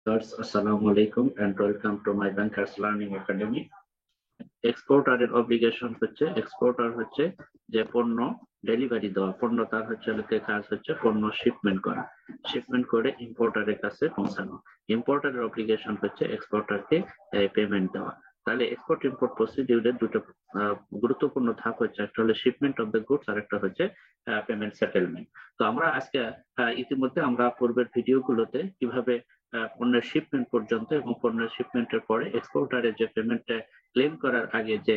Assalamu alaikum and welcome to my Bankers Learning Academy. এক্সপোর্টারের obligation হচ্ছে exporter হচ্ছে যে পণ্য ডেলিভারি দেওয়া, পণ্য তার হচ্ছে কাজ হচ্ছে পণ্য শিপমেন্ট করা, শিপমেন্ট করে ইম্পোর্টারের কাছে পৌঁছানো। ইম্পোর্টারের অব্লিগেশন হচ্ছে এক্সপোর্টারকে পেমেন্ট দেওয়া। তাহলে এক্সপোর্ট ইম্পোর্ট প্রসিডিউরের দুটো গুরুত্বপূর্ণ ধাপ হচ্ছে, একটা হলো শিপমেন্ট অফ দ্য গুডস আর একটা হচ্ছে পেমেন্ট সেটেলমেন্ট। তো আমরা আজকে ইতিমধ্যে আমরা পূর্বের ভিডিওগুলোতে কিভাবে পণ্যের শিপমেন্ট পর্যন্ত এবং পণ্যের শিপমেন্টের পরে এক্সপোর্টারের যে পেমেন্টটা ক্লেম করার আগে যে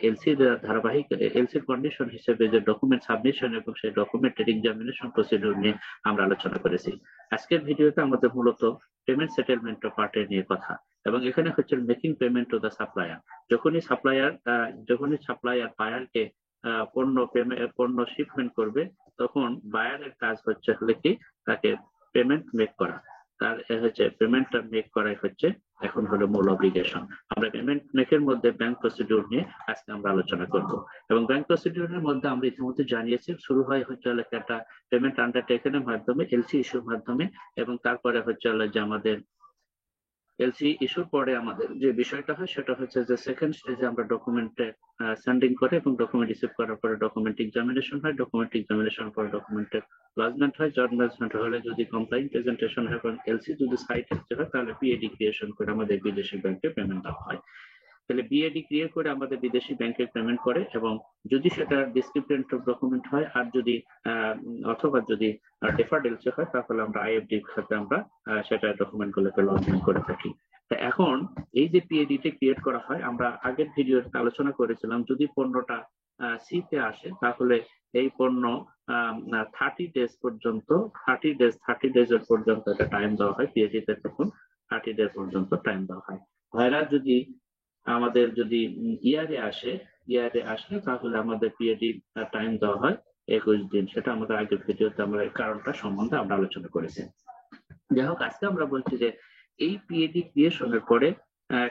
এলসি ধারাবাহিক এলসির কন্ডিশন হিসেবে যে ডকুমেন্ট সাবমিশন এবং সেই ডকুমেন্টের এক্সামিনেশন প্রসিডিউর নিয়ে আমরা আলোচনা করেছি। আজকের ভিডিওতে আমাদের মূলত পেমেন্ট সেটেলমেন্ট পার্টের নিয়ে কথা, এবং এখানে হচ্ছে making payment to the supplier. যখনই সাপ্লায়ার বায়ারকে পণ্য শিপমেন্ট করবে, তখন বায়ারের কাজ হচ্ছে কি তাকে পেমেন্ট মেক করা। তার হচ্ছে পেমেন্টটা মেক করাই হচ্ছে এখন হলো মূল অব্লিগেশন। আমরা পেমেন্ট মেকের মধ্যে ব্যাংক প্রসিডিউর নিয়ে আজকে আমরা আলোচনা করব, এবং ব্যাংক প্রসিডিউরের মধ্যে আমরা ইতিমধ্যে জানিয়েছি শুরু হয় হচ্ছে একটা পেমেন্ট আন্ডারটেকেনের মাধ্যমে, এলসি ইস্যুর মাধ্যমে, এবং তারপরে হচ্ছে যে আমাদের এলসি ইস্যুর পরে আমাদের যে বিষয়টা হয় সেটা হচ্ছে যে সেকেন্ড স্টেজে আমরা ডকুমেন্টে সেন্ডিং করে এবং ডকুমেন্ট রিসিভ করার পরে ডকুমেন্ট এক্সামিনেশন হয়, ডকুমেন্ট এক্সামিনেশন পরে ডকুমেন্টের লজমেন্ট হয়, জজমেন্ট হলে যদি কমপ্লাইন প্রেজেন্টেশন হয় এবং এলসি যদি সাইট হয় তাহলে পিএডি ক্রিয়েশন করে আমাদের বিদেশি ব্যাংকে পেমেন্ট দেওয়া হয়। তাহলে বিএডি ক্রিয়েট করে আমাদের বিদেশি ব্যাংকে পেমেন্ট করে, এবং যদি সেটা ডিসক্রিপ্টেন্ট ডকুমেন্ট হয় আর যদি অথবা যদি ডেফার্ড এলসি হয় তাহলে আমরা আইএফডি সাথে আমরা সেটা ডকুমেন্ট গুলোকে লগ ইন করে থাকি। এখন এই যে পিএডি তে ক্রিয়েট করা হয়, আমরা আগের ভিডিওতে আলোচনা করেছিলাম যদি পণ্যটা সি তে আসে তাহলে এই পণ্য 30 ডেজ পর্যন্ত 30 ডেজের পর্যন্ত একটা টাইম দেওয়া হয় পিএডি তে, তখন 30 ডেজ পর্যন্ত টাইম দেওয়া হয়। ভাইরা যদি আমাদের যদি ইয়ারে আসে তাহলে আমাদের পিএডি টাইম দেওয়া হয় 21 দিন। সেটা আমাদের আগের ভিডিওতে আমরা এই কারণটা সম্বন্ধে আমরা আলোচনা করেছি। যাই হোক, আজকে আমরা বলছি যে এই পিএডি ক্রিয়েশনের পরে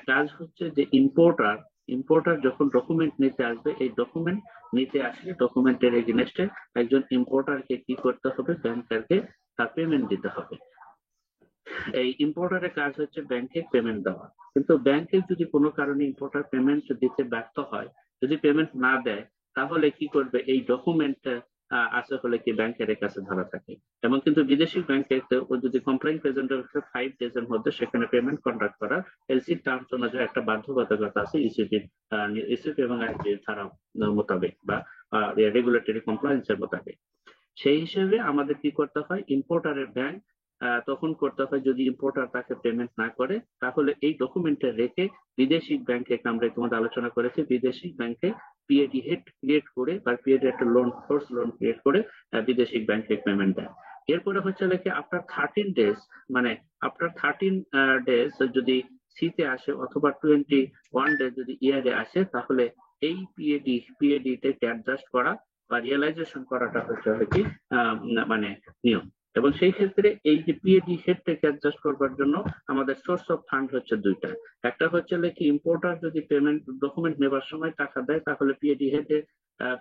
কাজ হচ্ছে যে ইম্পোর্টার যখন ডকুমেন্ট নিতে আসবে, এই ডকুমেন্ট নিতে আসলে ডকুমেন্টের এগেইনস্টে একজন ইম্পোর্টারকে কি করতে হবে, ব্যাংকারকে তার পেমেন্ট দিতে হবে। এই ইম্পোর্টারের কাজ হচ্ছে ব্যাংকে পেমেন্ট দেওয়া, কিন্তু ব্যাংকে যদি কোনো কারণে ইম্পোর্টার পেমেন্ট দিতে ব্যর্থ হয়, যদি পেমেন্ট না দেয়, তাহলে কি করবে, এই ডকুমেন্ট আসে হলে কি ব্যাংকের কাছে ধরা থাকে। এবং কিন্তু বিদেশি ব্যাংকে যদি কমপ্লেইন প্রেজেন্ট 5 ডেজের মধ্যে সেখানে পেমেন্ট কন্ডাক্ট করা এলসি টার্মস অনুযায়ী একটা বাধ্যবাধকতা আছে ইসিপি এবং আইনজির ধারা মোতাবেক বা রেগুলেটরি কমপ্লায়েন্সের মোতাবেক। সেই হিসেবে আমাদের কি করতে হয়, ইম্পোর্টারের ব্যাংক তখন করতে হয় যদি ইম্পোর্টার তাকে পেমেন্ট না করে, তাহলে এই ডকুমেন্টে রেখে বিদেশি ব্যাংকে, আমরা তোমাদের আলোচনা করেছি, বিদেশি ব্যাংকে পিএডি হেড ক্রিয়েট করে বা পিএডি একটা লোন ফোর্স লোন ক্রিয়েট করে বিদেশি ব্যাংকে পেমেন্ট দেয়। এরপরে হচ্ছে কি আফটার 13 ডেজ, মানে আফটার 13 ডেজ যদি সিতে আসে অথবা 21 ডেজ যদি ইয়ারে আসে, তাহলে এই পিএডি তে অ্যাডজাস্ট করা বা রিয়েলাইজেশন করাটা হচ্ছে কি মানে নিয়ম। এবং সেই ক্ষেত্রে এই যে পিএডি হেডটাকে অ্যাডজাস্ট করবার জন্য আমাদের সোর্স অফ ফান্ড হচ্ছে দুইটা। একটা হচ্ছে কি ইম্পোর্টার যদি পেমেন্ট ডকুমেন্ট নেবার সময় টাকা দেয় তাহলে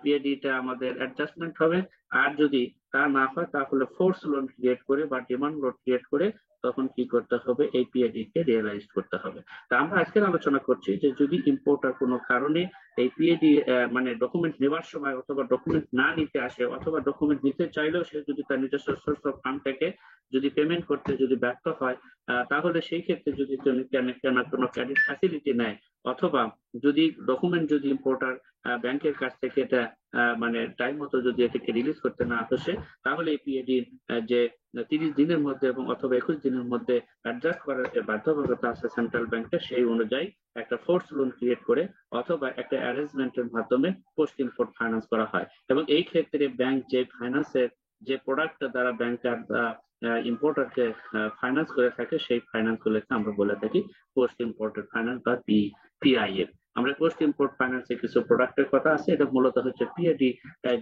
পিএডিটা আমাদের অ্যাডজাস্টমেন্ট হবে, আর যদি তা না হয় তাহলে ফোর্স লোন ক্রিয়েট করে বা ডিমান্ড লোন ক্রিয়েট করে তখন কি করতে হবে, এই পিএডি কে রিয়েলাইজ করতে হবে। তা আমরা আজকে আলোচনা করছি যে যদি ইম্পোর্টার কোনো কারণে এই পিএডি মানে ডকুমেন্ট নেওয়ার সময় অথবা ডকুমেন্ট না নিতে আসে, অথবা ডকুমেন্ট নিতে চাইলেও সে যদি তার নিজস্ব সোর্স অফ ফান্ড থেকে যদি পেমেন্ট করতে যদি ব্যর্থ হয়, তাহলে সেই ক্ষেত্রে যদি কোনো ক্রেডিট ফ্যাসিলিটি নেয়, অথবা যদি ডকুমেন্ট যদি ইম্পোর্টার ব্যাংকের কাছ থেকে এটা মানে টাইম মতো যদি এটাকে রিলিজ করতে না আসে, তাহলে এই পিএডি যে 30 দিনের মধ্যে এবং অথবা 21 দিনের মধ্যে অ্যাডজাস্ট করার যে বাধ্যবাধকতা আছে সেন্ট্রাল ব্যাংকের, সেই অনুযায়ী একটা ফোর্স লোন ক্রিয়েট করে অথবা একটা অ্যারেঞ্জমেন্টের মাধ্যমে পোস্ট ইম্পোর্ট ফাইন্যান্স করা হয়। এবং এই ক্ষেত্রে ব্যাংক যে ফাইন্যান্সের যে প্রোডাক্ট দ্বারা ব্যাংকার ইম্পোর্টারকে ফাইন্যান্স করে থাকে, সেই ফাইন্যান্স গুলোকে আমরা বলে থাকি পোস্ট ইম্পোর্টেড ফাইন্যান্স বা পিআইএফ। আমরা পোস্ট ইম্পোর্ট ফাইন্যান্সে কিছু প্রোডাক্টের কথা আছে, এটা মূলত হচ্ছে পিএডি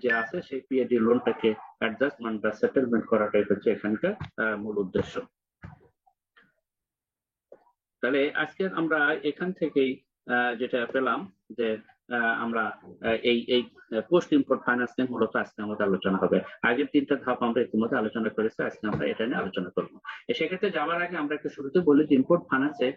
যে আছে সেই পিএডি লোনটাকে অ্যাডজাস্টমেন্ট বা সেটেলমেন্ট করাটাই হচ্ছে এখানকার মূল উদ্দেশ্য। তাহলে আজকে আমরা এখান থেকেই যেটা পেলাম যে আমরা এই এই পোস্ট ইম্পোর্ট ফাইন্যান্স নিয়ে মূলত আজকে আমাদের আলোচনা হবে। আগের 3টা ধাপ আমরা ইতিমধ্যে আলোচনা করেছি, আজকে আমরা এটা নিয়ে আলোচনা করবো। সেক্ষেত্রে যাওয়ার আগে আমরা একটু শুরুতে বলি যে ইম্পোর্ট ফাইন্যান্সে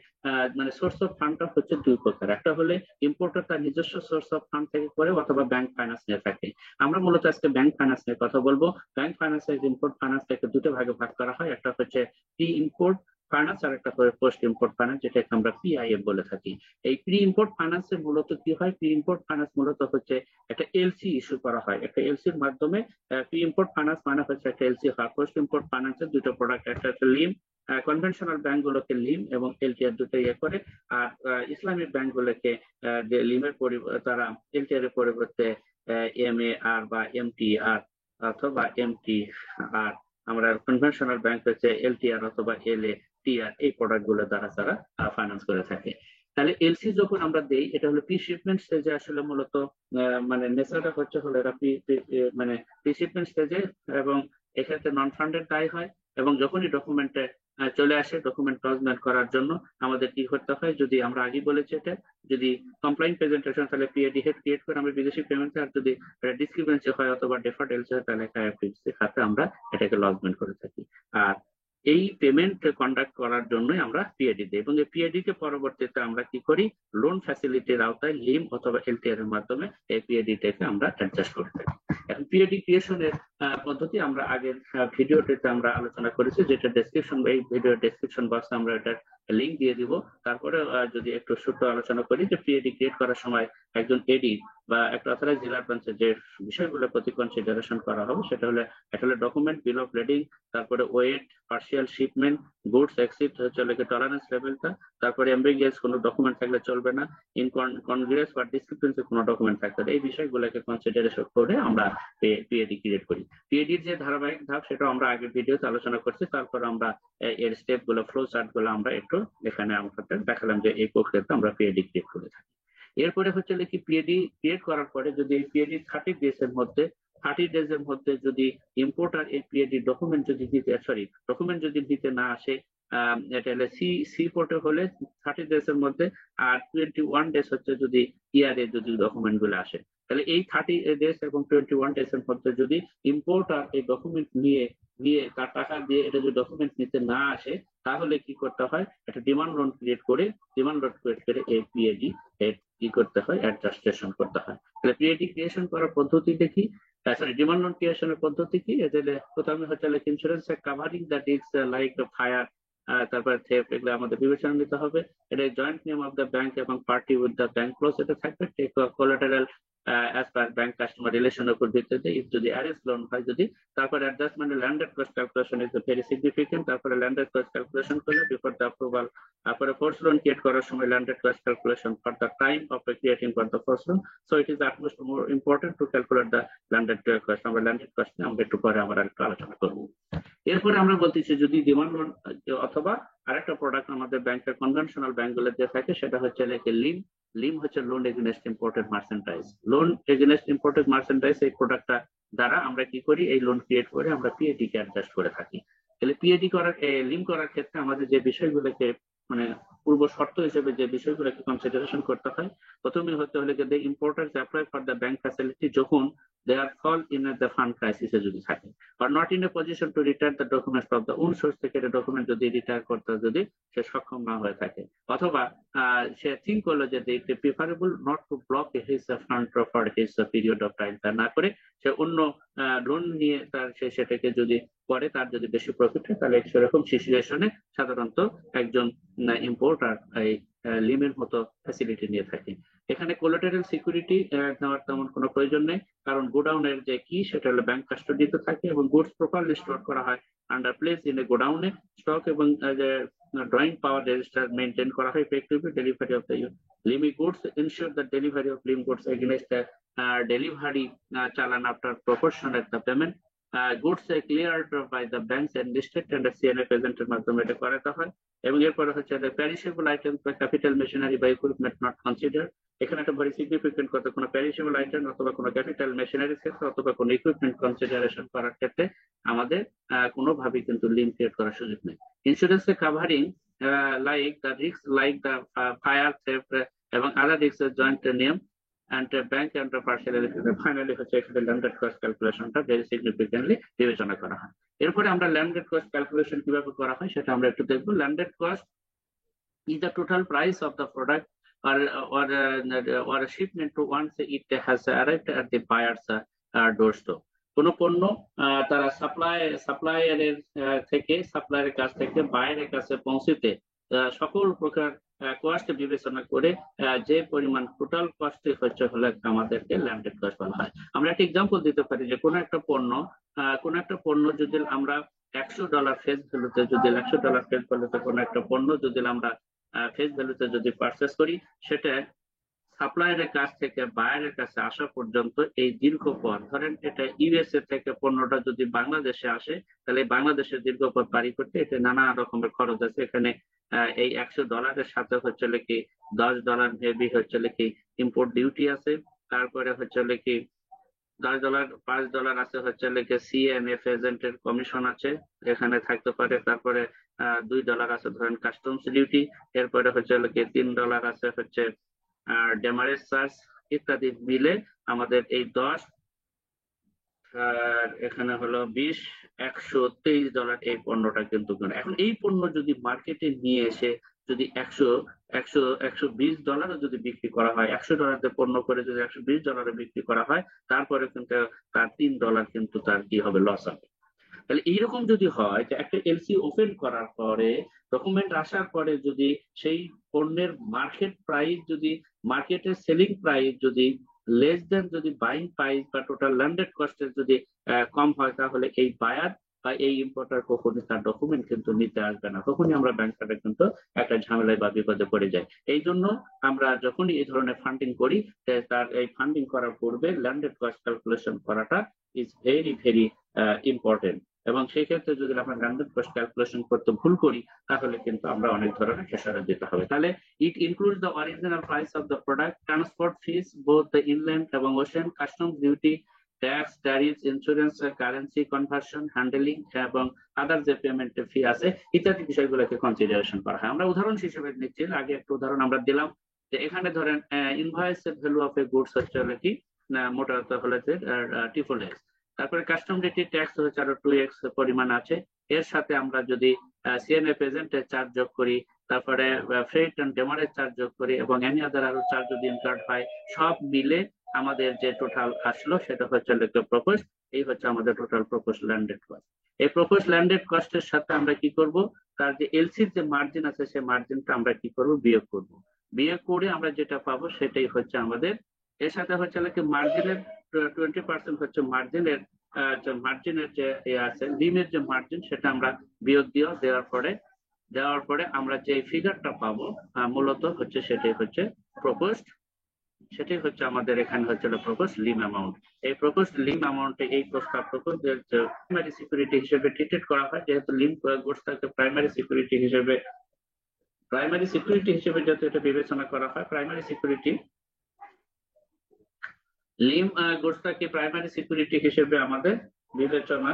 মানে সোর্স অফ ফান্ডটা হচ্ছে 2 প্রকার। একটা হলে ইম্পোর্টার তার নিজস্ব সোর্স অফ ফান্ড থেকে করে অথবা ব্যাংক ফাইন্যান্স নিয়ে থাকে। আমরা মূলত আজকে ব্যাংক ফাইন্যান্স নিয়ে কথা বলবো। ব্যাংক ফাইন্যান্সে ইম্পোর্ট ফাইন্যান্সটাকে 2টা ভাগে ভাগ করা হয়, একটা হচ্ছে প্রি ইম্পোর্ট ফাইন্যান্স আর একটা করে পোস্ট ইম্পোর্ট ফাইন্যান্স, যেটাকে আমরা পিআইএফ বলে থাকি। এই প্রি ইম্পোর্ট ফাইন্যান্সে মূলত কি হয়, প্রি ইম্পোর্ট ফাইন্যান্স মূলত হচ্ছে একটা এলসি ইস্যু করা হয়, একটা এলসির মাধ্যমে। প্রি ইম্পোর্ট ফাইন্যান্স মানে হচ্ছে একটা এলসি হয়। পোস্ট ইম্পোর্ট ফাইন্যান্সের 2টা প্রোডাক্ট, একটা হচ্ছে লিম, কনভেনশনাল ব্যাংক গুলোকে লিম এবং এলটিআর দুটো ইয়ে করে, আর ইসলামিক ব্যাংক গুলোকে লিমের তারা এলটিআর এর পরিবর্তে এমএআর বা এমটিআর অথবা এমটি আর আমরা কনভেনশনাল ব্যাংক হচ্ছে এলটিআর অথবা এলএটিআর, এই প্রোডাক্ট গুলো দ্বারা তারা ফাইন্যান্স করে থাকে। তাহলে এলসি যখন আমরা দেই, এটা হলো প্রি শিপমেন্ট স্টেজে, আসলে মূলত মানে নেচারটা হচ্ছে হলো এটা মানে প্রি শিপমেন্ট স্টেজে, এবং এক্ষেত্রে নন ফান্ডেড দায় হয়। এবং যখনই ডকুমেন্টে চলে আসে, ডকুমেন্ট লজমেন্ট করার জন্য আমাদের কি করতে হয়, যদি আমরা আগে বলেছি এটা, যদি কমপ্লাইন প্রেজেন্টেশন তাহলে পিএডি হেড ক্রিয়েট করে আমরা বিদেশি পেমেন্ট, আর যদি ডিসক্রিপেন্সি হয় অথবা ডেফার্ড এলসি হয় তাহলে আইএফএসসি খাতে আমরা এটাকে লজমেন্ট করে থাকি। আর এই পেমেন্ট কন্ডাক্ট করার জন্যই আমরা পিএডি দিই, এবং এই পিএডি কে পরবর্তীতে আমরা কি করি, লোন ফ্যাসিলিটির আওতায় লিম অথবা এলটিআর এর মাধ্যমে এই পিএডি টাকে আমরা অ্যাডজাস্ট করে থাকি। এখন পিএডি ক্রিয়েশনের পদ্ধতি আমরা আগের ভিডিওটিতে আমরা আলোচনা করেছি, যেটা ডেসক্রিপশন, এই ভিডিও ডেসক্রিপশন বক্সে আমরা এটার লিঙ্ক দিয়ে দিব। তারপরে যদি একটু ছোট আলোচনা করি যে পিএডি ক্রিয়েট করার সময় একজন এডি বা একটা অথরাইজড ডিলার ব্রাঞ্চে যে বিষয়গুলো প্রতি কনসিডারেশন করা হবে, সেটা হলে একটা হলে ডকুমেন্ট, বিল অফ লেডিং, তারপরে weight, partial shipment, goods exit হচ্ছে টলারেন্স লেভেলটা, তারপরে এমবিগেস কোনো ডকুমেন্ট থাকলে চলবে না, ইনকনগ্রেস বা ডিসক্রিপেন্সি কোনো ডকুমেন্ট থাকতে হবে। এই বিষয়গুলোকে কনসিডারেশন করে আমরা পিএডি ক্রিয়েট করি। পিএডির যে ধারাবাহিক ধাপ সেটা আমরা আগের ভিডিওতে আলোচনা করছি। তারপর আমরা এর স্টেপ গুলো, ফ্লো চার্ট গুলো আমরা একটু এখানে আমাদের দেখালাম যে এই প্রক্রিয়াতে আমরা পিএডি ক্রিয়েট করে থাকি। এরপরে হচ্ছে কি, পিএডি ক্রিয়েট করার পরে যদি পিএডি 30 ডেজ এর মধ্যে, 30 ডেজ এর মধ্যে যদি ইম্পোর্টার এই পিএডি ডকুমেন্ট যদি দিতে, ডকুমেন্ট যদি দিতে না আসে, এটা হলে সি পোর্টে হলে 30 ডেজ এর মধ্যে, আর 21 ডেজ হচ্ছে যদি ইয়ারে যদি ডকুমেন্ট গুলো আসে। তাহলে এই 30 ডেজ এবং 21 ডেজ এর মধ্যে যদি ইম্পোর্টার এই ডকুমেন্ট নিয়ে তার টাকা দিয়ে এটা যদি ডকুমেন্ট নিতে না আসে, তাহলে কি করতে হয়, একটা ডিমান্ড লোন ক্রিয়েট করে, এই পিএডি কি করতে হয়, অ্যাডজাস্টেশন করতে হয়। তাহলে পিএডি ক্রিয়েশন করার পদ্ধতিটা কি, সরি, ডিমান্ড লোন ক্রিয়েশনের পদ্ধতি কি, এদের প্রথমে হচ্ছে insurance covering the risk like fire, তারপরে থেফট, এগুলো আমাদের বিবেচনা নিতে হবে। এটা joint name of the bank এবং party with the bank close এটা থাকবে। Take collateral as per bank customer রিলেশনের উপর ভিত্তিতে, যদি অ্যারেঞ্জ লোন হয় যদি, তারপরে adjustment landed cost calculation is very significant. তারপরে ল্যান্ডেড কস্ট ক্যালকুলেশন করলে বিফোর দ্য অ্যাপ্রুভাল, তারপরে ফোর্স লোন ক্রিয়েট করার সময় landed cost calculation for the time of creating for the force loan. So it is utmost more important to calculate the landed cost. আমরা landed cost নিয়ে আমরা একটু পরে আবার একটু আলোচনা করবো। এরপরে আমরা বলতেছি যদি ডিমান্ড লোন অথবা আরেকটা প্রোডাক্ট আমাদের ব্যাংকের কনভেনশনাল ব্যাংকগুলো যে থাকে, সেটা হচ্ছে লিম। লিম হচ্ছে loan against imported merchandise. Loan against imported merchandise, এই প্রোডাক্টটা দ্বারা আমরা কি করি, এই লোন ক্রিয়েট করে আমরা পিএডি কে অ্যাডজাস্ট করে থাকি। তাহলে পিএডি করার, লিম করার ক্ষেত্রে আমাদের যে বিষয়গুলোকে মানে পূর্ব শর্ত হিসেবে যে বিষয়গুলোকে কনসিডারেশন করতে হয়, প্রথমে হতে হলে যে importers apply for the bank facility যখন they are fall in the fund crisis এ যদি থাকে, or not in a position to return the documents of the own source থেকে ডকুমেন্ট যদি রিটায়ার করতে যদি সে সক্ষম না হয়ে থাকে, অথবা সে থিঙ্ক করলো যে it is preferable not to block his fund for his period of time, তা না করে সে অন্য লোন নিয়ে তার সেটাকে যদি পরে তার যদি বেশি প্রফিট হয়, তাহলে সেরকম সিচুয়েশনে সাধারণত একজন ইম্পোর্টার এই লিমের মতো ফ্যাসিলিটি নিয়ে থাকে। এখানে কোলাটেরাল সিকিউরিটি নেওয়ার তেমন কোনো প্রয়োজন নেই, কারণ গোডাউনের যে কি সেটা হলো ব্যাংক কাস্টডিতে থাকে এবং গুডস প্রপারলি স্টোর করা হয় আন্ডার প্লেস ইন এ গোডাউনে। স্টক এবং ড্রয়িং পাওয়ার রেজিস্টার মেনটেন করা হয় effectively. Delivery of the LIM goods insure the delivery of LIM goods against delivery challan after proportionate the payment. Goods cleared by the banks and listed and CNA প্রেজেন্টের মাধ্যমে এটা করাতে হয়। এবং এরপরে হচ্ছে প্যারিশেবল আইটেমস বা ক্যাপিটাল মেশিনারি বা ইকুইপমেন্ট নট কনসিডার। এখানে একটা ভেরি সিগনিফিকেন্ট কথা, কোনো প্যারিশেবল আইটেম অথবা কোনো ক্যাপিটাল মেশিনারির ক্ষেত্রে অথবা কোনো ইকুইপমেন্ট কনসিডারেশন করার ক্ষেত্রে আমাদের কোনোভাবেই কিন্তু লিঙ্ক ক্রিয়েট করার সুযোগ নেই। ইন্স্যুরেন্সে covering like the risk like the fire, theft এবং আদার রিস্ক জয়েন্ট নিয়ম and bank and partially finally হচ্ছে এখানে landed cost ক্যালকুলেশনটা ভেরি সিগনিফিকেন্টলি বিবেচনা করা হয়। এরপরে আমরা landed cost ক্যালকুলেশন কিভাবে করা হয় সেটা আমরা একটু দেখবো। landed cost is the total price of the product or a shipment to once it has arrived at the buyer's doorstep. কোনো পণ্য তারা সাপ্লায়ারের থেকে সাপ্লায়ারের কাছ থেকে বায়ারের কাছে পৌঁছতে সকল প্রকার কস্ট বিবেচনা করে যে পরিমাণ টোটাল কস্ট হচ্ছে হলে আমাদেরকে ল্যান্ডেড কস্ট বলা হয়। আমরা একটা এক্সাম্পল দিতে পারি যে কোনো একটা পণ্য যদি আমরা $100 ফেস ভ্যালুতে কোনো একটা পণ্য যদি আমরা ফেস ভ্যালুতে যদি পারচেস করি, সেটা সাপ্লায়ারের কাছ থেকে বায়ারের কাছে আসা পর্যন্ত এই দীর্ঘ পথ, ধরেন এটা ইউএসএ থেকে পণ্যটা যদি বাংলাদেশে আসে, তাহলে বাংলাদেশের দীর্ঘ পথ পাড়ি করতে এটা নানা রকমের খরচ আছে। এখানে এই $100 সাথে হচ্ছে কি $10 মেবি হচ্ছে কি ইম্পোর্ট ডিউটি আছে, তারপরে হচ্ছে কি $10 $5 আছে হচ্ছে কি সিএমএফ এজেন্টের কমিশন আছে এখানে থাকতে পারে, তারপরে $2 আছে ধরেন কাস্টমস ডিউটি, এরপরে হচ্ছে কি $3 আছে হচ্ছে ডেমারেজ চার্জ ইত্যাদি মিলে আমাদের এই 10 আর এখানে হলো 20 $123 এই পণ্যটা কিন্তু। এখন এই পণ্য যদি মার্কেটে নিয়ে এসে যদি $120 যদি বিক্রি করা হয়, $100 পণ্য করে যদি $120 বিক্রি করা হয়, তারপরে কিন্তু তার $3 কিন্তু তার কি হবে, লস হবে। তাহলে এইরকম যদি হয় যে একটা এলসি ওপেন করার পরে ডকুমেন্ট আসার পরে যদি সেই পণ্যের মার্কেট প্রাইস যদি মার্কেটের সেলিং প্রাইস যদি লেস দেন যদি বাইং প্রাইস বা টোটাল ল্যান্ডেড কস্টের যদি কম হয়, তাহলে এই বায়ার বা এই ইম্পোর্টার কখনই তার ডকুমেন্ট কিন্তু নিতে আসবে না, তখনই আমরা ব্যাংকারে কিন্তু একটা ঝামেলায় বা বিপদে পড়ে যাই। এই জন্য আমরা যখনই এই ধরনের ফান্ডিং করি, তার এই ফান্ডিং করার পূর্বে ল্যান্ডেড কস্ট ক্যালকুলেশন করাটা ইজ ভেরি ভেরি ইম্পর্টেন্ট। এবং সেই ক্ষেত্রে যদি আমরা ল্যান্ডেড কস্ট ক্যালকুলেশন করতে ভুল করি, তাহলে কিন্তু আমরা অনেক ধরনের খেসারত দিতে হবে। তাহলে it includes the original price of the product, transport fees both the inland এবং ocean, customs duty, tax, tariff, insurance, currency conversion, handling এবং আদার যে পেমেন্ট ফি আছে ইত্যাদি বিষয়গুলোকে কনসিডারেশন করা হয়। আমরা উদাহরণ হিসেবে নিচ্ছি, আগে একটা উদাহরণ আমরা দিলাম যে এখানে ধরেন invoice value of A goods হচ্ছে কি মোটামুটি হলে T4X, তারপরে কাস্টম ডিউটি ট্যাক্স হচ্ছে আরো 2x পরিমাণ আছে, এর সাথে আমরা যদি সিএনএফ এজেন্টের চার্জ যোগ করি, তারপরে ফ্রেট এন্ড ডেমারেজ চার্জ যোগ করি এবং এনি আদার আরো চার্জ যদি ইনকার্ড হয়, সব মিলে আমাদের যে টোটাল আসলো সেটা হচ্ছে প্রপোজ। এই হচ্ছে আমাদের টোটাল প্রপোজ ল্যান্ডেড কস্ট। এই প্রপোজ ল্যান্ডেড কস্টের সাথে আমরা কি করব, তার যে এলসির যে মার্জিন আছে সেই মার্জিনটা আমরা কি করব, বিয়োগ করব। বিয়োগ করে আমরা যেটা পাবো সেটাই হচ্ছে আমাদের, এর সাথে হচ্ছে কি মার্জিনের 20% হচ্ছে মার্জিনের যে আছে লিমের যে মার্জিন, সেটা আমরা বিয়োগ দেওয়ার পরে আমরা যে ফিগারটা পাবো মূলত হচ্ছে সেটাই হচ্ছে প্রপোজড, সেটাই হচ্ছে আমাদের এখানে হচ্ছে প্রপোজ লিম অ্যামাউন্ট। এই প্রপোজ লিম অ্যামাউন্টে এই প্রস্তাব প্রাইমারি সিকিউরিটি হিসেবে ট্রিটেড করা হয়, যেহেতু লিম গোষ্ঠীকে প্রাইমারি সিকিউরিটি হিসেবে যেহেতু এটা বিবেচনা করা হয়, প্রাইমারি সিকিউরিটি লিম গোষ্ঠীকে প্রাইমারি সিকিউরিটি হিসেবে আমাদের বিবেচনা,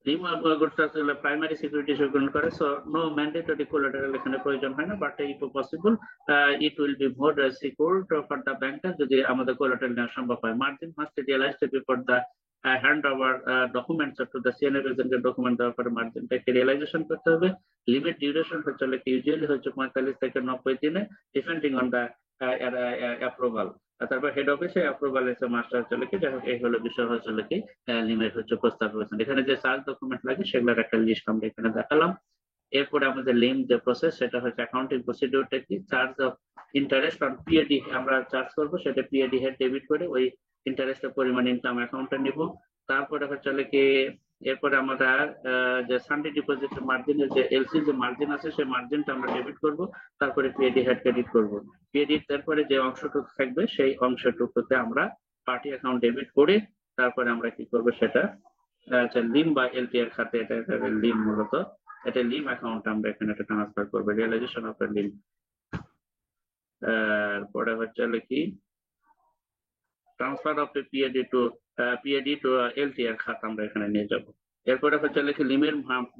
লিম গোষ্ঠী প্রাইমারি সিকিউরিটি হিসেবে গ্রহণ করে। সো নো ম্যান্ডেটরি কোলাটারাল এখানে প্রয়োজন হয় না, but if possible it will be more secured for the banker যদি আমাদের কোলাটারাল নেওয়া সম্ভব হয়। Margin must realised before the hand over documents to the CNF এজেন্টের ডকুমেন্ট দেওয়ার পরে মার্জিনটাকে রিয়ালাইজেশন করতে হবে। লিমিট ডিউরেশন হচ্ছে ইউজুয়ালি হচ্ছে 45 থেকে 90 দিনে, ডিপেন্ডিং অন দ্য অ্যাপ্রুভাল। তারপর হেড অফিসে অ্যাপ্রুভাল এসে মাস্টার চলে কি, যাই হোক এই হলো বিষয় হচ্ছে কি লিমিট হচ্ছে প্রস্তাব করেছেন। এখানে যে চার্জ ডকুমেন্ট লাগে সেগুলোর একটা লিস্ট আমরা এখানে দেখালাম। এরপরে আমাদের লিম যে প্রসেস সেটা হচ্ছে অ্যাকাউন্টিং প্রসিডিউরটা কি, charge of interest on PAD আমরা চার্জ করবো, সেটা পিএডি হেড ডেবিট করে ওই ইন্টারেস্টের পরিমাণ ইনকাম অ্যাকাউন্টে নিব। তারপরে হচ্ছে কি এরপরে আমরা যে সানডে ডিপোজিট মার্জিনের যে এলসি যে মার্জিন আছে সেই মার্জিনটা আমরা ডেবিট করব, তারপরে পিএডি হেড ক্রেডিট করব। পিএডি তারপরে যে অংশটুকু থাকবে সেই অংশটুকুতে আমরা পার্টি অ্যাকাউন্ট ডেবিট করে তারপরে আমরা কি করব, সেটা লিম বা এলটিআর খাতে এটা লিম, মূলত এটা লিম অ্যাকাউন্ট আমরা এখানে একটা ট্রান্সফার করবো, রিয়েলাইজেশন অফ লিম। পরে হচ্ছে কি transfer of PAD two LTR খাত আমরা এখানে নিয়ে যাব। এরপরে হচ্ছে লিমের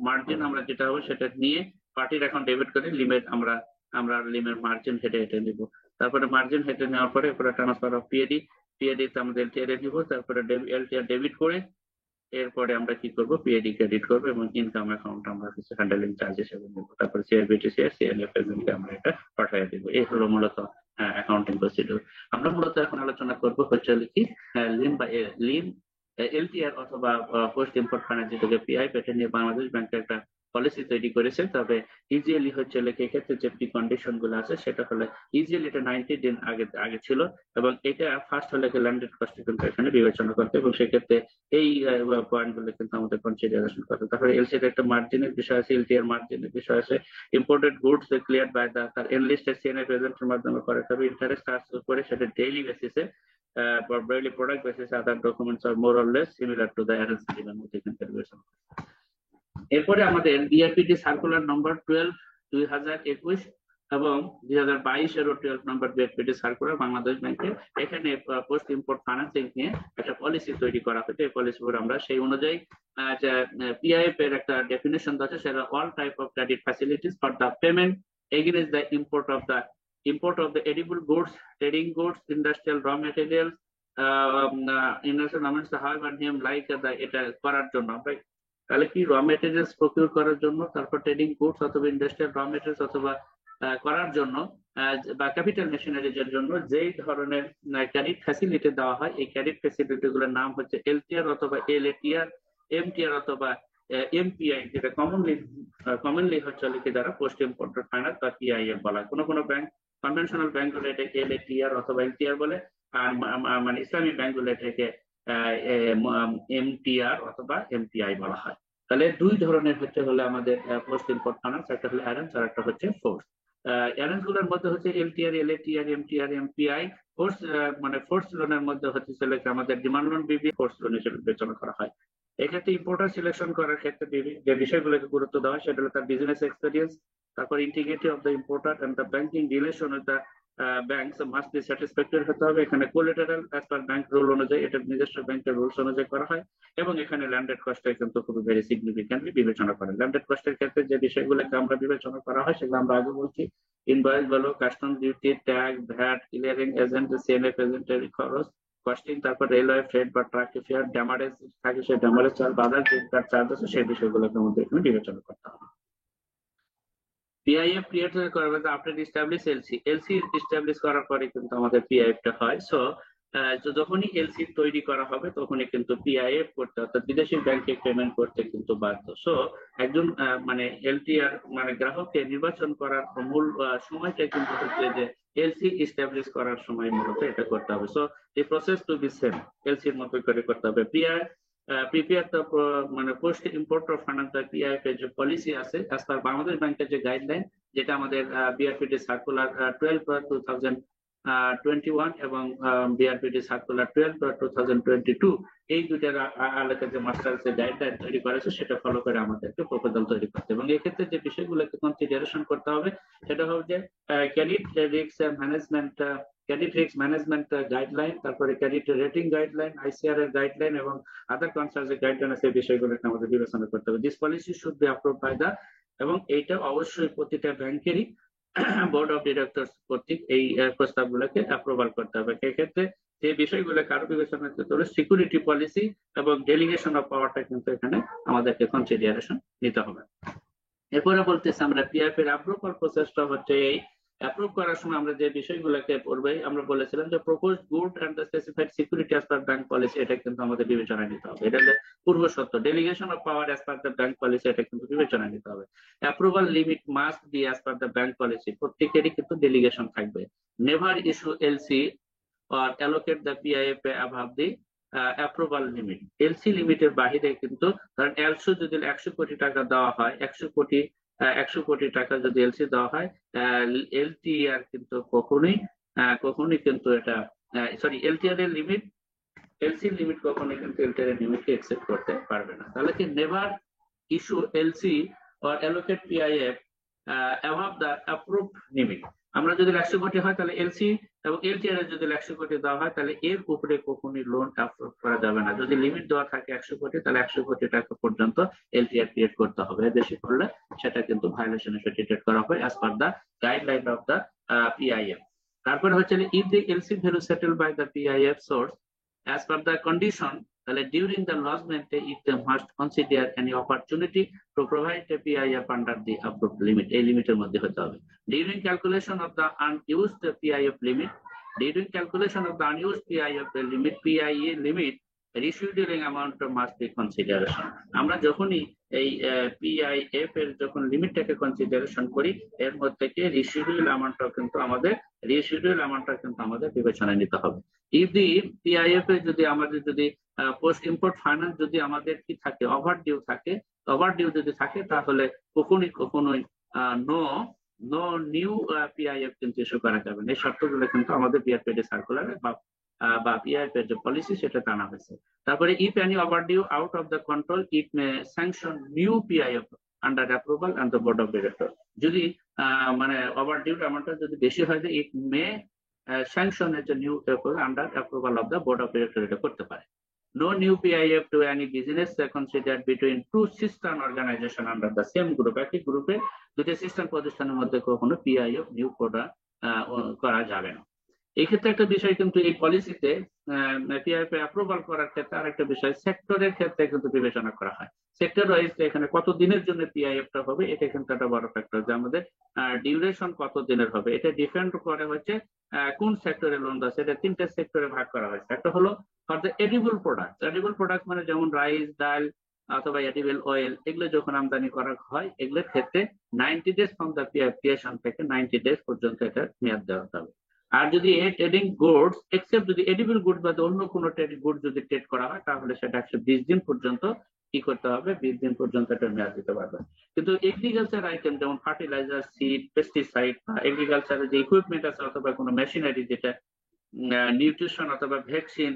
মার্জিন আমরা যেটা হবে সেটা নিয়ে পার্টির অ্যাকাউন্ট ডেবিট করে লিমিট আমরা আমরা লিমের মার্জিন হেঁটে নিব। তারপরে মার্জিন হেঁটে নেওয়ার পরে ট্রান্সফার অফ পিএডি তে আমরা এলটিআর নিব, তারপরে এলটিআর ডেবিট করে এরপরে আমরা কি করব, পিএডি ক্রেডিট করবো এবং ইনকাম অ্যাকাউন্ট আমরা কিছু হ্যান্ডেলিং চার্জ হিসেবে নেব। তারপরে সিআরবিটিসি সিএলএফ এজেন্টকে আমরা এটা পাঠিয়ে দিব। এই হলো মূলত অ্যাকাউন্টিং প্রসিডিউর। আমরা মূলত এখন আলোচনা করব হচ্ছে কি লিন বা লিন এলটিআর অথবা পোস্ট ইম্পোর্ট ফাইন্যান্স, যেটাকে পিআই প্যাটার্ন নিয়ে বাংলাদেশ ব্যাংক একটা পলিসি তৈরি করেছে। তবে ইজিলি হচ্ছে এক্ষেত্রে যে প্রি কন্ডিশন গুলো আছে সেটা হলে ইজিলি এটা 90 দিন আগে ছিল এবং এটা ফার্স্ট হলে ল্যান্ডেড কস্ট কিন্তু এখানে বিবেচনা করতে, এবং সেক্ষেত্রে এই পয়েন্ট গুলো কিন্তু আমাদের কনসিডারেশন করতে। তারপরে এলসির একটা মার্জিনের বিষয় আছে, এলটিআর মার্জিনের বিষয় আছে। ইম্পোর্টেড গুডস ক্লিয়ার বাই তার এনলিস্টেড সিএনএফ এজেন্টের মাধ্যমে করে, তবে ইন্টারেস্ট চার্জ করে সেটা ডেইলি বেসিসে for daily product basis. Other documents are more or less similar to the arranged given within consideration. এরপরে আমাদের বিআরপিটি সার্কুলার নম্বর 12 2021 এবং 2022 এর 12 নম্বর বিআরপিটি সার্কুলার বাংলাদেশ ব্যাংকের এখানে পোস্ট ইম্পোর্ট ফাইন্যান্সিং নিয়ে একটা পলিসি তৈরি করা হয়েছে। এই পলিসি করে আমরা সেই অনুযায়ী পিআইএফ এর একটা ডেফিনেশন আছে, সেটা all type of credit facilities for the payment against the import of the edible goods, trading goods, industrial raw materials, industrial garments, however name like এটা করার জন্য আমরা তাহলে কি র মেটেরিয়ালস প্রকিউর করার জন্য, তারপর ট্রেডিং গুডস অথবা ইন্ডাস্ট্রিয়াল র মেটেরিয়ালস অথবা করার জন্য বা ক্যাপিটাল মেশিনারিজ এর জন্য যেই ধরনের ক্রেডিট ফ্যাসিলিটি দেওয়া হয়, এই ক্রেডিট ফ্যাসিলিটি গুলোর নাম হচ্ছে এলটিআর অথবা এলএটিআর, এমটিআর অথবা এমপিআই, যেটা কমনলি হচ্ছে লিখে দ্বারা পোস্ট ইম্পোর্টেড ফাইন্যান্স বা পিআইএফ বলা হয়। কোনো ব্যাংক কনভেনশনাল ব্যাংক গুলো এটাকে এলএটিআর অথবা এলটিআর বলে, আর মানে ইসলামী ব্যাংক গুলো এটাকে এমটিআর অথবা এমপিআই বলা হয়। তাহলে দুই ধরনের হলে আমাদের পোস্ট ইম্পোর্ট ফাইন্যান্স, একটা হলো অ্যারেঞ্জ আর একটা হচ্ছে ফোর্স। অ্যারেঞ্জ গুলোর মধ্যে হচ্ছে এলটিআর, এলএটিআর, এমটিআর, এমপিআই। ফোর্স মানে ফোর্স লোনের মধ্যে হচ্ছে আমাদের ডিমান্ড লোন বিবি ফোর্স লোন হিসেবে বিবেচনা করা হয়। এক্ষেত্রে ইম্পোর্টার সিলেকশন করার ক্ষেত্রে যে বিষয়গুলোকে গুরুত্ব দেওয়া হয় সেটা হলো তার বিজনেস এক্সপেরিয়েন্স, তারপর integrity of the importer and the banking relation with the banks must be satisfactory হতে হবে। এখানে collateral as per bank rule অনুযায়ী, এটা নিজস্ব ব্যাংকের রুলস অনুযায়ী করা হয়, এবং এখানে ল্যান্ডেড কস্টে কিন্তু খুব ভেরি সিগনিফিকেন্টলি বিবেচনা করে। ল্যান্ডেড কস্টের ক্ষেত্রে যে বিষয়গুলোকে আমরা বিবেচনা করা হয় সেগুলো আমরা আগে বলছি, ইনভয়েস বলো, custom duty, tax, VAT, clearing agent, CNF এজেন্টের খরচ, কস্টিং, তারপর রেলওয়ে ফ্রেট বা ট্রাক ফেয়ার, ড্যামারেজ থাকে সেই ড্যামারেজ চার্জ, বাজার যে চার্জ আছে সেই বিষয়গুলোকে আমাদের এখানে বিবেচনা করতে হবে। পিআইএফ ক্রিয়েট করবে আফটার এস্টাবলিশ এলসি এস্টাবলিশ করার পরে কিন্তু আমাদের পিআইএফ টা হয়। সো যখনই এলসি তৈরি করা হবে তখনই কিন্তু পিআইএফ করতে, অর্থাৎ বিদেশি ব্যাংকে পেমেন্ট করতে কিন্তু বাধ্য। সো একজন মানে এলটিআর মানে গ্রাহককে নির্বাচন করার মূল সময়টা কিন্তু হচ্ছে যে এলসি এস্টাবলিশ করার সময় মূলত এটা করতে হবে। সো এই প্রসেস টু বি সেম, এলসির মতো করে করতে হবে। প্রিপেয়ার দ্য মানে post import of finance PIF এর যে পলিসি আছে অ্যাজ পার বাংলাদেশ ব্যাংকের যে গাইডলাইন, যেটা আমাদের বিআরপিটি সার্কুলার 12/2021 এবং বিআরপিটি সার্কুলার 12/2022 এই দুইটার আলোকে যে মাস্টার গাইডলাইন তৈরি করেছে সেটা ফলো করে আমাদেরকে প্রপোজাল তৈরি করতে, এবং এক্ষেত্রে যে বিষয়গুলোকে কনসিডারেশন করতে হবে সেটা হল যে credit risk management, credit risk management guideline, তারপরে ক্রেডিট রেটিং গাইডলাইন, আইসিআর এর গাইডলাইন এবং আদার কনসার্ন যে গাইডলাইন আছে বিষয়গুলোকে আমাদের বিবেচনা করতে হবে। This policy should be approved by the, এবং এইটা অবশ্যই প্রতিটা ব্যাংকেরই বোর্ড অফ ডিরেক্টরস কর্তৃক এই প্রস্তাবগুলোকে অ্যাপ্রুভাল করতে হবে। এক্ষেত্রে যে বিষয়গুলোকে আরো বিবেচনা করতে হলে সিকিউরিটি পলিসি এবং ডেলিগেশন অফ পাওয়ারটা কিন্তু এখানে আমাদেরকে কনসিডারেশন নিতে হবে। এরপরে বলতেছি আমরা পিআইএফ এর অ্যাপ্রুভাল প্রসেসটা হচ্ছে এই অ্যাপ্রুভ করার সময় আমরা যে বিষয়গুলোকে পড়বে, আমরা বলেছিলাম যে proposed good and the specified security as per bank policy, এটা কিন্তু আমাদের বিবেচনায় নিতে হবে। এটা হলো পূর্ব শর্ত। Delegation of power as per the bank policy, এটা কিন্তু বিবেচনায় নিতে হবে। Approval limit must be as per the bank policy, প্রত্যেকেরই কিন্তু ডেলিগেশন থাকবে। Never issue LC or allocate the PIF above the approval limit. LC লিমিটের বাহিরে কিন্তু, কারণ এলসি যদি 100 কোটি টাকা দেওয়া হয়, 100 কোটি টাকা যদি এলসি দেওয়া হয়, এলটিআর কিন্তু কখনোই কিন্তু এটা সরি এলটিআর এর লিমিট, এলসি লিমিট কখনোই কিন্তু এলটিআর এর লিমিটকে অ্যাকসেপ্ট করতে পারবে না। তাহলে কি never issue LC or allocate PIF above the approved limit, আমরা যদি 100 কোটি হয় তাহলে এলসি এবং এলটিআর যদি 100 কোটি দেওয়া হয় তাহলে এর উপরে কখনোই লোন অ্যাপ্রুভ করা যাবে না। যদি লিমিট দেওয়া থাকে 100 কোটি তাহলে 100 কোটি টাকা পর্যন্ত এলটিআর ক্রিয়েট করতে হবে, বেশি করলে সেটা কিন্তু ভায়োলেশন হিসেবে ট্রিটেড করা হয় as per the guideline of the PIF. তারপরে হচ্ছে if the LC value settle by the PIF source as per the condition, তাহলে during the lodgement if they must consider any opportunity to provide a PIF under the approved limit, এই লিমিটের মধ্যে হতে হবে। During calculation of the unused PIF limit, during calculation of the unused PIF limit, PIE limit, residual amount must be consideration. আমরা যখনই এই PIF এর যখন লিমিটটাকে কনসিডারেশন করি এর মধ্যে থেকে রেসিডুয়াল অ্যামাউন্টটা কিন্তু আমাদের বিবেচনায় নিতে হবে। ইফ দি PIF এ যদি আমাদের যদি পোস্ট ইম্পোর্ট ফাইন্যান্স যদি আমাদের কি থাকে ওভারডিউ যদি থাকে তাহলে কখনোই নো নিউ পিআইএফ কিন্তু ইস্যু করা যাবে না। এই শর্তগুলো কিন্তু আমাদের পিআইএফ সার্কুলারে বা পিআইএফ এর যে পলিসি সেটা টানা হয়েছে। তারপরে if any overdue out of the control it may sanction new PIF under approval and the board of director. যদি মানে ওভারডিউ অ্যামাউন্টটা যদি বেশি হয় it may sanction as a new under approval of the board of director, এটা করতে পারে। No new PIF to any business considered between two sister organization under the same group, একই গ্রুপে দুটি সিস্টেম প্রতিষ্ঠানের মধ্যে কখনো পিআইএফ নিয়োগ করা যাবে না। এই ক্ষেত্রে একটা বিষয় কিন্তু এই পলিসিতে পিআইএফ অ্যাপ্রুভাল করার ক্ষেত্রে আরেকটা বিষয় সেক্টরের ক্ষেত্রে কিন্তু বিবেচনা করা হয়। সেক্টর ওয়াইজ এখানে কত দিনের জন্য পিআইএফটা হবে এটা কিন্তু একটা বড় ফ্যাক্টর, যে আমাদের ডিউরেশন কত দিনের হবে এটা ডিপেন্ড করে হচ্ছে কোন সেক্টরে লোন দেওয়া। এটা তিনটা সেক্টরে ভাগ করা হয়েছে। একটা হলো ফর দ্য এডিবল প্রোডাক্ট মানে যেমন রাইস, ডাল অথবা এডিবল অয়েল, এগুলো যখন আমদানি করা হয় এগুলোর ক্ষেত্রে 90 ডেজ ফ্রম দ্য ক্রিয়েশন থেকে 90 ডেজ পর্যন্ত এটা মেয়াদ দেওয়া হবে। আর যদি ট্রেডিং গুডস এক্সেপ্ট যদি এডিবল গুডস বা অন্য কোনো গুড যদি ট্রেড করা হয় তাহলে সেটা 120 দিন পর্যন্ত কি করতে হবে, 20 দিন পর্যন্ত এটা মেয়াদ দিতে পারবে। কিন্তু এগ্রিকালচার আইটেম যেমন ফার্টিলাইজার, সিড, পেস্টিসাইড বা এগ্রিকালচারের যে ইকুইপমেন্ট আছে অথবা কোনো মেশিনারি যেটা নিউট্রিশন অথবা ভ্যাকসিন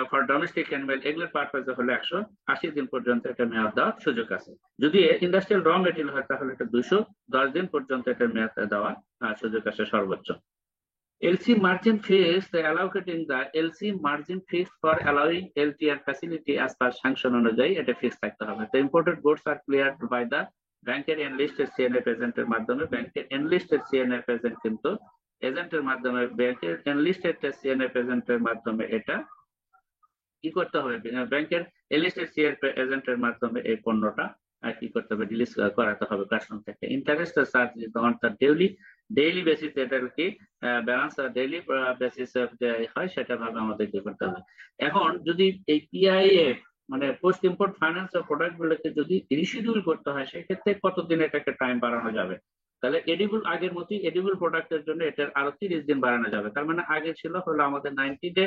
ফর ডোমেস্টিক অ্যানিমেল, এগুলোর পারপাসে হলে 180 দিন পর্যন্ত এটা মেয়াদ দেওয়ার সুযোগ আছে। যদি ইন্ডাস্ট্রিয়াল র মেটেরিয়াল হয় তাহলে এটা 210 দিন পর্যন্ত এটা মেয়াদ দেওয়ার সুযোগ আছে সর্বোচ্চ। LC margin fees, the allocating the LC margin fees for allowing LTR facility as per sanction অনুযায়ী এটা ফিক্স থাকতে হবে। The imported goods are cleared by the ব্যাংকের enlisted CNF এজেন্টের মাধ্যমে। ব্যাংকের enlisted CNF এজেন্ট কিন্তু এজেন্টের মাধ্যমে, ব্যাংকের enlisted CNF এজেন্টের মাধ্যমে এটা কি করতে হবে, ব্যাংকের enlisted CNF এজেন্টের মাধ্যমে এই পণ্যটা কি করতে হবে, রিলিজ করাতে হবে কাস্টম থেকে। Interest charge on the daily basis, এটা কি ব্যালেন্স ডেইলি বেসিস হয় সেটা ভাবে আমাদের কি করতে হবে। এখন যদি এই পিআইএফ মানে পোস্ট ইম্পোর্ট ফাইন্যান্স প্রোডাক্ট গুলোকে যদি রিশিডিউল করতে হয় সেক্ষেত্রে কতদিন এটাকে টাইম বাড়ানো যাবে, তাহলে এডিবল আগের মতোই এডিবল প্রোডাক্টের জন্য এটার আরো 30 দিন বাড়ানো যাবে। তার মানে আগে ছিল হলো আমাদের 90 ডে,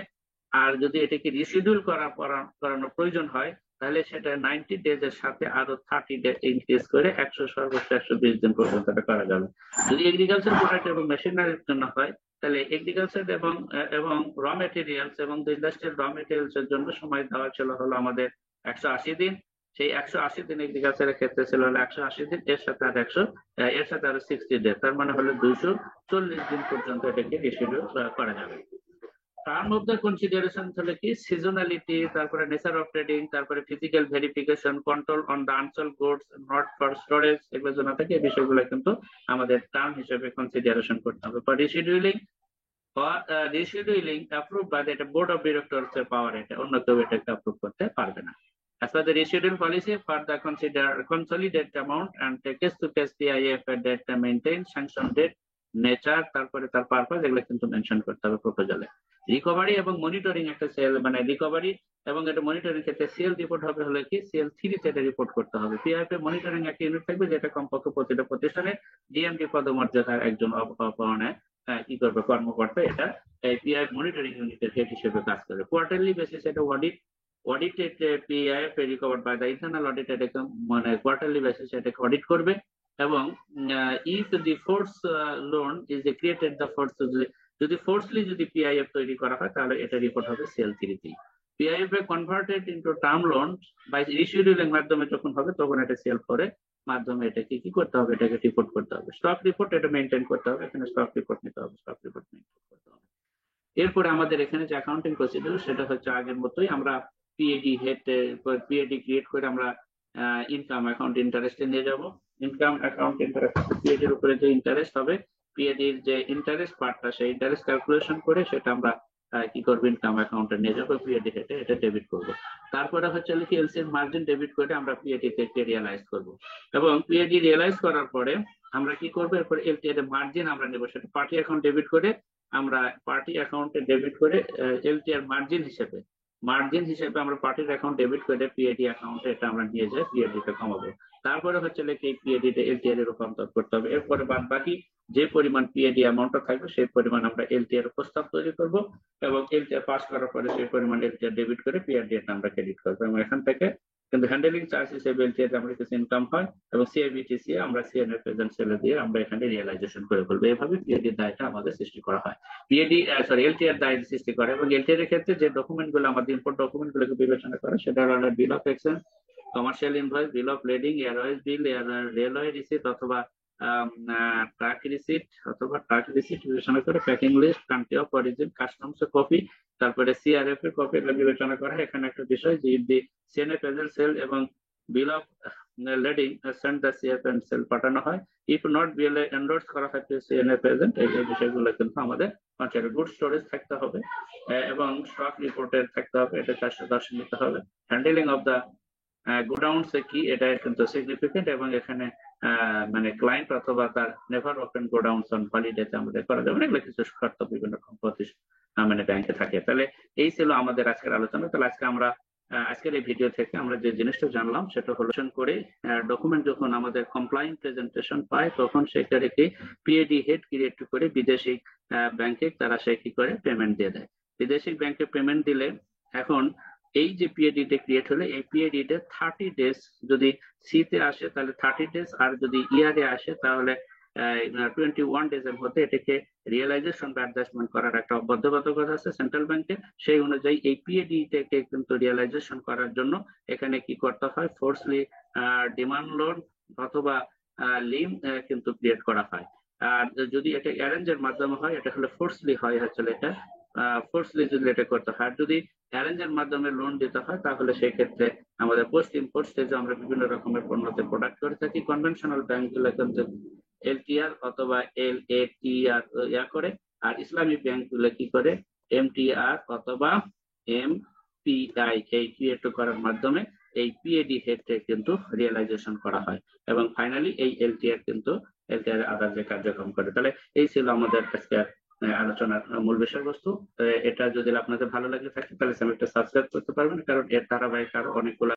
আর যদি এটাকে রিশিডিউল করানোর প্রয়োজন হয় তাহলে সেটা 90 ডেজ এর সাথে আরো 30 ডে ইনক্রিজ করে সর্বোচ্চ 120 দিন পর্যন্ত করা যাবে। যদি এগ্রিকালচার প্রোডাক্ট এবং মেশিনারির জন্য হয় তাহলে এগ্রিকালচার এবং র মেটেরিয়ালস এবং ইন্ডাস্ট্রিয়াল র মেটেরিয়ালস এর জন্য সময় দেওয়া ছিল হলো আমাদের 180 দিন। সেই 180 দিন এগ্রিকালচারের ক্ষেত্রে ছিল হলো 180 দিন, এর সাথে আরো 60 ডে, তার মানে হলো 240 দিন পর্যন্ত এটাকে রিশিডিউল করা যাবে। টার্ম অফ দ্য কনসিডারেশন হলো কি সিজনালিটি, তারপরে নেচার অফ ট্রেডিং, তারপরে physical verification, control on the unsold goods not for storage, এগুলো জন্য থাকে এই বিষয়গুলো কিন্তু আমাদের টার্ম হিসেবে কনসিডারেশন করতে হবে। For rescheduling approve by the board of directors এর পাওয়ার, এটা অন্য কেউ এটাকে অ্যাপ্রুভ করতে পারবে না। As per the reschedule policy for the consolidated amount and the case-to-case PIF that maintain sanction date, nature, তারপরে তার পারপাস, এগুলো কিন্তু মেনশন করতে হবে প্রপোজালে। রিকভারি এবং মনিটরিং একটা সেল মানে রিকভারি এবং এটা মনিটরিং ক্ষেত্রে সিএল রিপোর্ট হবে হলে কি CL3 তে এটা রিপোর্ট করতে হবে। পিআইএফ এর মনিটরিং একটা ইউনিট থাকবে যেটা কমপক্ষে প্রতিটা প্রতিষ্ঠানে ডিএমডি পদমর্যাদার একজন কি করবে কর্মকর্তা, এটা পিআইএফ মনিটরিং ইউনিটের হেড হিসেবে কাজ করবে। কোয়ার্টারলি বেসিস এটা audited PIF recovered by the internal audit, মানে কোয়ার্টারলি বেসিস এটাকে অডিট করবে। এবং if the force loan is created, the force যদি ফোর্সলি যদি পিআইএফ তৈরি করা হয় তাহলে এটা রিপোর্ট হবে CL3 তে। PIF converted into term loan by rescheduling মাধ্যমে যখন হবে তখন এটা CL4 মাধ্যমে এটাকে কি করতে হবে, এটাকে রিপোর্ট করতে হবে। স্টক রিপোর্ট এটা মেনটেন করতে হবে, এখানে স্টক রিপোর্ট নিতে হবে, স্টক রিপোর্ট মেনটেন করতে হবে। এরপরে আমাদের এখানে যে অ্যাকাউন্টিং প্রসিডিউর সেটা হচ্ছে আগের মতোই, আমরা পিএডি হেড পিএডি ক্রিয়েট করে আমরা ইনকাম অ্যাকাউন্ট ইন্টারেস্টে নিয়ে যাব। ইনকাম অ্যাকাউন্ট ইন্টারেস্ট পিএডির উপরে যে ইন্টারেস্ট হবে, পিএডির যে ইন্টারেস্ট পার্টটা সেই ইন্টারেস্ট ক্যালকুলেশন করে সেটা আমরা কি করবো, ইনকাম অ্যাকাউন্টে নিয়ে যাবো, পিএডি হেডে এটা ডেবিট করবো। তারপরে হচ্ছে কি এলসির মার্জিন ডেবিট করে আমরা পিএডি তে রিয়েলাইজ করবো, এবং পিএডি রিয়েলাইজ করার পরে আমরা কি করবো, এরপর এলটি এর মার্জিন আমরা নেবো, সেটা পার্টি অ্যাকাউন্ট ডেবিট করে আমরা পার্টি অ্যাকাউন্টে ডেবিট করে এলটিআর মার্জিন হিসেবে আমরা পার্টির অ্যাকাউন্ট ডেবিট করে পিএডি অ্যাকাউন্টে এটা আমরা নিয়ে যাই, পিএডি তে কমাবো। তারপরে হচ্ছে এই পিএডি তে এলটিআর এ রূপান্তর করতে হবে। এরপরে বাদ বাকি যে পরিমাণ পিএডি অ্যামাউন্টটা থাকবে সেই পরিমাণ আমরা এলটিআর প্রস্তাব তৈরি করব, এবং এলটিআর পাস করার পরে সেই পরিমাণ এলটিআর ডেবিট করে পিআরডি এটা আমরা ক্রেডিট করবো, এবং এখান থেকে কিন্তু হ্যান্ডেলিং চার্জ হিসেবে এলটিআর আমরা কিছু ইনকাম হয়, এবং সিএবিটিসি আমরা সিএনএ প্রেজেন্ট সেলে দিয়ে আমরা এখানে রিয়েলাইজেশন করে ফেলবো। এভাবে পিএডি দায়টা আমাদের সৃষ্টি করা হয়, এলটিআর দায় সৃষ্টি করে। এবং এলটিআর এর ক্ষেত্রে যে ডকুমেন্ট গুলো আমাদের ইম্পোর্ট ডকুমেন্ট গুলোকে বিবেচনা করে সেটা হলো bill of exchange, commercial invoice, bill of lading, airways bill, railway receipt অথবা ট্রাক রিসিট বিবেচনা করে, packing list, country of origin, customs copy, তারপরে সিআরএফ এর কপি এগুলো বিবেচনা করা হয়। এখানে একটা বিষয় যে দি সিএনএ প্রেজেন্ট সেল এবং bill of lading send the CF and sale পাঠানো হয়, ইফ নট বিএলএ এন্ডোর্স করা হয় সিএনএ প্রেজেন্ট, এই বিষয়গুলো কিন্তু আমাদের গুড স্টোরেজ থাকতে হবে, এবং স্টক রিপোর্টের থাকতে হবে, এটা 410 নিতে হবে। হ্যান্ডেলিং অফ দ্য গোডাউন্স কি, এটা কিন্তু সিগনিফিকেন্ট, এবং এখানে মানে ক্লায়েন্ট অথবা তার নেভার ওপেন গোডাউন্স অন হলিডেতে আমাদের করা যাবে না, এগুলো কিছু শর্ত বিভিন্ন মানে ব্যাংকে থাকে। তাহলে এই ছিল আমাদের আজকের আলোচনা। তাহলে আজকের এই ভিডিও থেকে আমরা যে জিনিসটা জানলাম সেটা হলো, করে ডকুমেন্ট যখন আমাদের কমপ্লায়েন্ট প্রেজেন্টেশন পায় তখন সেটাকে পিএডি হেড ক্রিয়েট করে বিদেশি ব্যাংকে তারা সে কি করে পেমেন্ট দিয়ে দেয়। বিদেশি ব্যাংকে পেমেন্ট দিলে এখন এই যে পিএডি ক্রিয়েট হলে এই পিএডি 30 ডেজ যদি সিতে আসে তাহলে 30 ডেজ, আর যদি ইয়ারে আসে তাহলে 21 ডেজ এর মধ্যে এটাকে রিয়েলাইজেশন বা অ্যাডজাস্টমেন্ট করার একটা বাধ্যবাধকতা আছে সেন্ট্রাল ব্যাংকে। সেই অনুযায়ী এই পিএডি থেকে কিন্তু রিয়েলাইজেশন করার জন্য এখানে কি করতে হয়, ফোর্সলি ডিমান্ড লোন অথবা লিম কিন্তু ক্রিয়েট করা হয়। আর যদি এটা অ্যারেঞ্জের মাধ্যমে হয় এটা হলে ফোর্সলি হয়, হচ্ছে এটা ফোর্সলি যদি এটা করতে হয়। যদি অ্যারেঞ্জের মাধ্যমে লোন দিতে হয় তাহলে সেই ক্ষেত্রে আমাদের পোস্ট ইম্পোর্ট স্টেজে আমরা বিভিন্ন রকমের পণ্যতে প্রোডাক্ট করে থাকি। কনভেনশনাল ব্যাংকগুলো কিন্তু এলটিআর অথবা এলএটিআর করে, আর ইসলামী ব্যাংকগুলো কি করে, এমটিআর অথবা এমপিআই এই ক্রিয়েট করার মাধ্যমে এই পিএডি হেডটা কিন্তু রিয়েলাইজেশন করা হয়, এবং ফাইনালি এই এলটিআর কিন্তু এলটিআর আদার যে কার্যক্রম করে। তাহলে এই ছিল আমাদের আজকে আলোচনার মূল বিষয়বস্তু। এটা যদি আপনাদের ভালো লাগে থাকে তাহলে চ্যানেলটা সাবস্ক্রাইব করতে পারবেন, কারণ এর ধারাবাহিক আরো অনেকগুলো